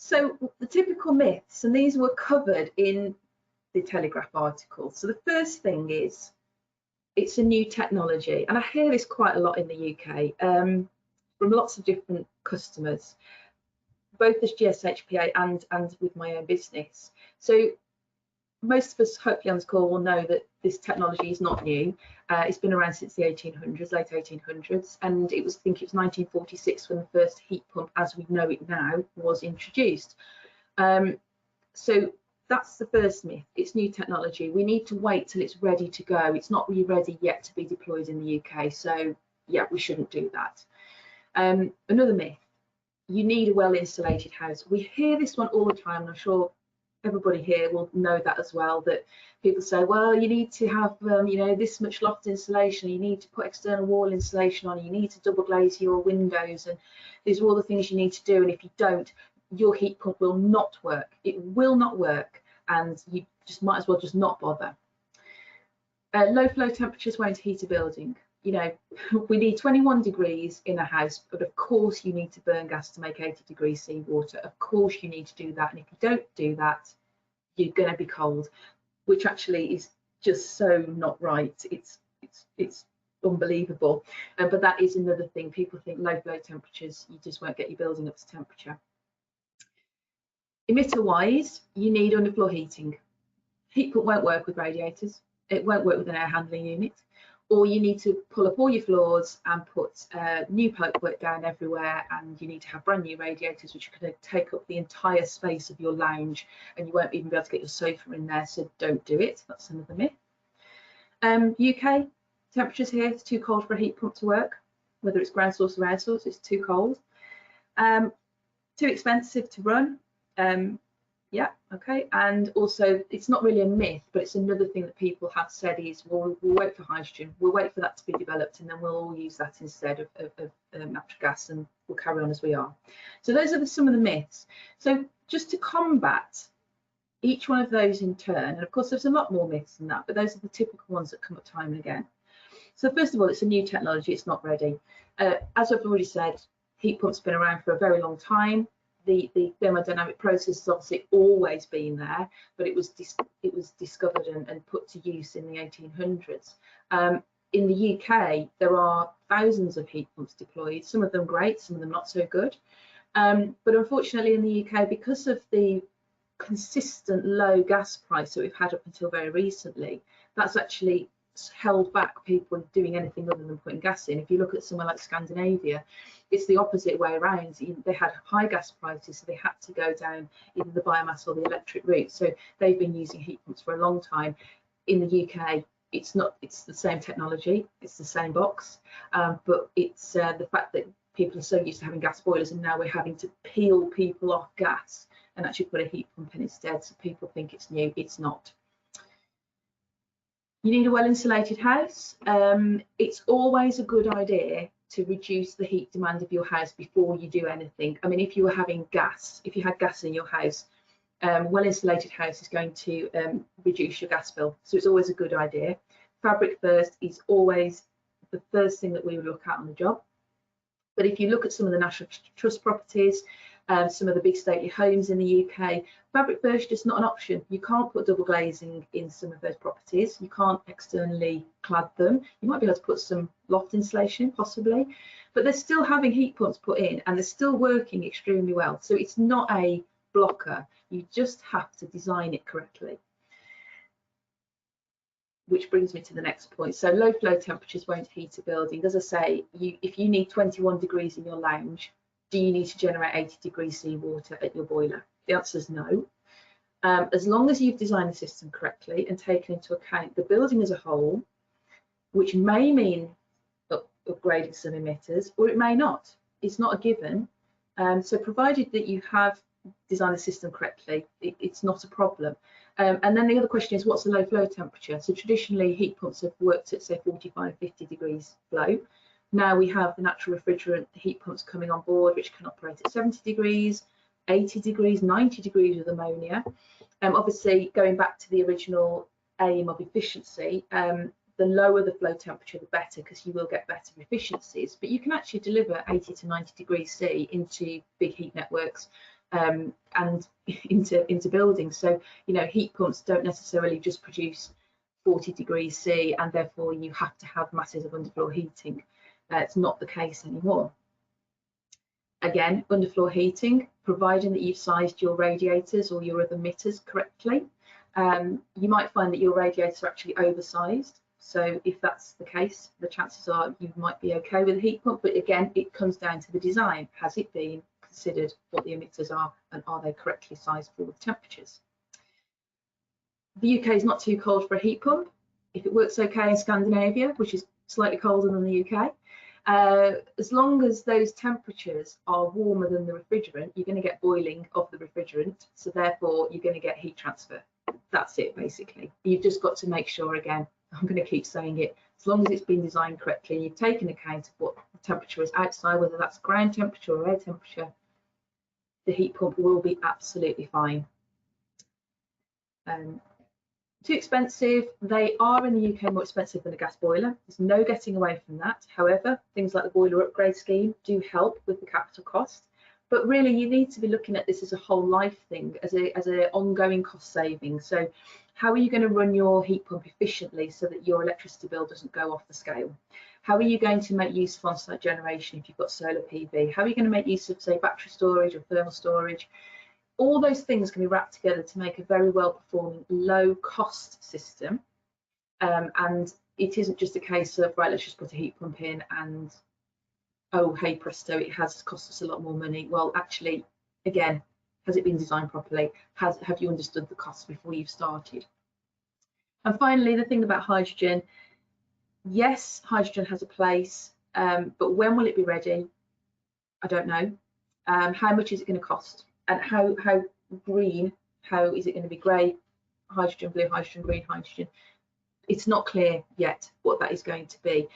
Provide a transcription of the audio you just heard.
So the typical myths, and these were covered in the Telegraph article. So the first thing is, it's a new technology, and I hear this quite a lot in the UK from lots of different customers, both as GSHPA and with my own business. So most of us, hopefully on this call, will know that this technology is not new. It's been around since the 1800s, late 1800s, and I think it was 1946 when the first heat pump, as we know it now, was introduced. So that's the first myth. It's new technology. We need to wait till it's ready to go. It's not really ready yet to be deployed in the UK. So yeah, we shouldn't do that. Another myth, you need a well-insulated house. We hear this one all the time, and I'm sure everybody here will know that as well, that people say, well, you need to have you know, this much loft insulation, you need to put external wall insulation on, you need to double glaze your windows, and these are all the things you need to do, and if you don't, your heat pump will not work. It will not work, and you just might as well just not bother. Low flow temperatures won't heat a building. You know, we need 21 degrees in a house, but of course you need to burn gas to make 80 degrees seawater. Of course you need to do that, and if you don't do that, you're going to be cold, which actually is just so not right. It's unbelievable. But that is another thing. People think low flow temperatures, you just won't get your building up to temperature. Emitter wise, you need underfloor heating. Heat pump won't work with radiators. It won't work with an air handling unit. Or you need to pull up all your floors and put new pipework down everywhere, and you need to have brand new radiators which are going to take up the entire space of your lounge, and you won't even be able to get your sofa in there, so don't do it. That's another myth. UK temperatures here, it's too cold for a heat pump to work, whether it's ground source or air source, it's too cold. Too expensive to run. Yeah, okay, and also it's not really a myth, but it's another thing that people have said is, well, we'll wait for hydrogen, we'll wait for that to be developed, and then we'll all use that instead of natural gas, and we'll carry on as we are. So those are some of the myths. So just to combat each one of those in turn, and of course there's a lot more myths than that, but those are the typical ones that come up time and again. So first of all, it's a new technology, it's not ready. As I've already said, heat pumps have been around for a very long time. The thermodynamic process has obviously always been there, but it was discovered and put to use in the 1800s. In the UK, there are thousands of heat pumps deployed, some of them great, some of them not so good. But unfortunately in the UK, because of the consistent low gas price that we've had up until very recently, that's actually held back people doing anything other than putting gas in. If you look at somewhere like Scandinavia, it's the opposite way around. They had high gas prices, so they had to go down either the biomass or the electric route. So they've been using heat pumps for a long time. In the UK, it's the same technology, it's the same box, but it's the fact that people are so used to having gas boilers, and now we're having to peel people off gas and actually put a heat pump in instead. So people think it's new, it's not. You need a well-insulated house. It's always a good idea to reduce the heat demand of your house before you do anything. I mean, if you were having gas, if you had gas in your house, well-insulated house is going to reduce your gas bill. So it's always a good idea. Fabric first is always the first thing that we would look at on the job. But if you look at some of the National Trust properties, some of the big stately homes in the UK, fabric first is just not an option. You can't put double glazing in some of those properties. You can't externally clad them. You might be able to put some loft insulation, possibly, but they're still having heat pumps put in, and they're still working extremely well. So it's not a blocker. You just have to design it correctly. Which brings me to the next point. So low flow temperatures won't heat a building. As I say, if you need 21 degrees in your lounge, do you need to generate 80 degrees seawater at your boiler? The answer is no. As long as you've designed the system correctly and taken into account the building as a whole, which may mean upgrading some emitters, or it may not. It's not a given. So provided that you have designed the system correctly, it's not a problem. And then the other question is, what's the low flow temperature? So traditionally heat pumps have worked at say 45, 50 degrees flow. Now we have the natural refrigerant heat pumps coming on board, which can operate at 70 degrees, 80 degrees, 90 degrees with ammonia. Obviously, going back to the original aim of efficiency, the lower the flow temperature, the better, because you will get better efficiencies. But you can actually deliver 80 to 90 degrees C into big heat networks and into buildings. So, you know, heat pumps don't necessarily just produce 40 degrees C, and therefore you have to have masses of underfloor heating. It's not the case anymore. Again, underfloor heating, providing that you've sized your radiators or your other emitters correctly. You might find that your radiators are actually oversized. So if that's the case, the chances are you might be okay with a heat pump. But again, it comes down to the design. Has it been considered what the emitters are, and are they correctly sized for the temperatures? The UK is not too cold for a heat pump. If it works okay in Scandinavia, which is slightly colder than the UK, as long as those temperatures are warmer than the refrigerant, you're going to get boiling of the refrigerant. So therefore, you're going to get heat transfer. That's it, basically. You've just got to make sure, again, I'm going to keep saying it, as long as it's been designed correctly, you've taken account of what the temperature is outside, whether that's ground temperature or air temperature, the heat pump will be absolutely fine. Too expensive. They are in the UK more expensive than a gas boiler. There's no getting away from that. However, things like the boiler upgrade scheme do help with the capital cost. But really, you need to be looking at this as a whole life thing, as an ongoing cost saving. So how are you going to run your heat pump efficiently so that your electricity bill doesn't go off the scale? How are you going to make use of on-site generation if you've got solar PV? How are you going to make use of, say, battery storage or thermal storage? All those things can be wrapped together to make a very well-performing, low-cost system. And it isn't just a case of, right, let's just put a heat pump in and, oh, hey presto, it has cost us a lot more money. Well, actually, again, has it been designed properly? Have you understood the costs before you've started? And finally, the thing about hydrogen. Yes, hydrogen has a place, but when will it be ready? I don't know. How much is it going to cost? And how green, how is it going to be grey hydrogen, blue hydrogen, green hydrogen? It's not clear yet what that is going to be.